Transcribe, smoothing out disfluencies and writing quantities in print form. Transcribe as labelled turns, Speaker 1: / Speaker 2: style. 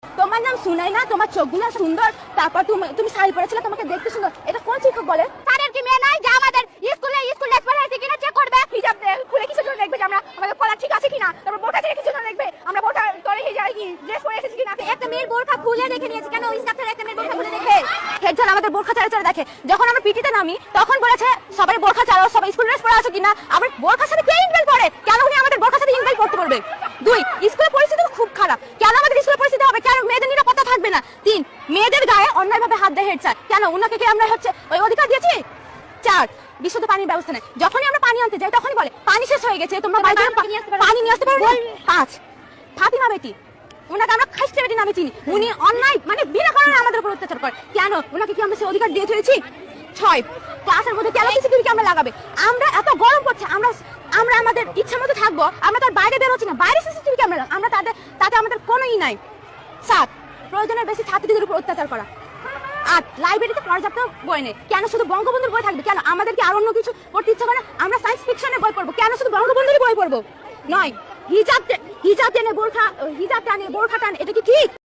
Speaker 1: তোমার নাম সুনাইনা, তোমার চোখগুলো সুন্দর, তারপর তুমি শাড়ি পরেছিলে, তোমাকে দেখতে সুন্দর। এটা কোন শিক্ষক বলে?
Speaker 2: স্যারের কি মেয়ে নাই যে আমাদের স্কুল লেকচার আছে কিনা চেক করবে?
Speaker 1: হিজাব খুলে কিসের জন্য দেখবে যে আমরা আমাদের পড়া ঠিক আছে কিনা, তারপর বোরখা ছেড়ে কিসের জন্য দেখবে আমরা বোরখা করে হিজাব কি ড্রেস পরে এসেছি কিনা।
Speaker 2: একটা মেয়ের বোরখা খুলে দেখে নিয়েছে কেন? ওই স্টাফের একটা মেয়ের বোরখা খুলে দেখে
Speaker 1: হেডস্যার আমাদের বোরখা ছাড়া দেখে। যখন আমরা পিটিতে নামি তখন বলেছে সবাই বোরখা ছাড়াও, সবাই স্কুল ড্রেস পরে আছো কিনা। আবার বোরখার সাথে কে ইনভেল পরে? কেন উনি আমাদের বোরখার সাথে ইনভেল করতে পারবে? 2, স্কুলের পরিস্থিতি খুব খারাপ। কেন আমাদের স্কুলের পরিস্থিতি হবে? কেন মেয়েদের নিরাপত্তা থাকবে না? 3, মেয়েদের গায়ে অন্যায়ভাবে হাত দেয় হেডস্যার। কেন উনাকে কি আমরা ওই অধিকার দিয়েছি? 4, বিশুদ্ধ পানির ব্যবস্থা নেই। যখনই আমরা পানি আনতে যাই তখনই বলে পানি শেষ হয়ে গেছে, তোমরা বাড়ি থেকে পানি নিয়ে আসতে পারবে না। 5, ফাতিমা বেটি, ওনাকে আমরা খাইস্তে বেটি নামে চিনি। উনি অন্যায় মানে বিনা কারণে আমাদের উপর অত্যাচার করে। কেন উনাকে কি আমরা সেই অধিকার দিয়ে চলেছি? 6, ক্লাসের মধ্যে কেন সিসিটিভি ক্যামেরা লাগাবে? আমরা এত গরম পড়ছে, আমরা আমাদের ইচ্ছা মতো থাকবো, আমরা তার বাইরে বের হচ্ছি না, বাইরে সিসিটিভি ক্যামেরা, আমরা তাতে আমাদের কোনোই নাই। 7, প্রয়োজনের বেশি ছাত্রীদের উপর অত্যাচার করা। 8, লাইব্রেরিতে পর্যাপ্ত বই নেই। কেন শুধু বঙ্গবন্ধুর বই থাকবে? কেন আমাদের কি আর অন্য কিছু পড়তে ইচ্ছা করে? আমরা সায়েন্স ফিকশনের বই পড়বো, কেন শুধু বঙ্গবন্ধুরই বই পড়বো? 9, হিজাব টেনে বোরখা টানে, এটা কি ঠিক?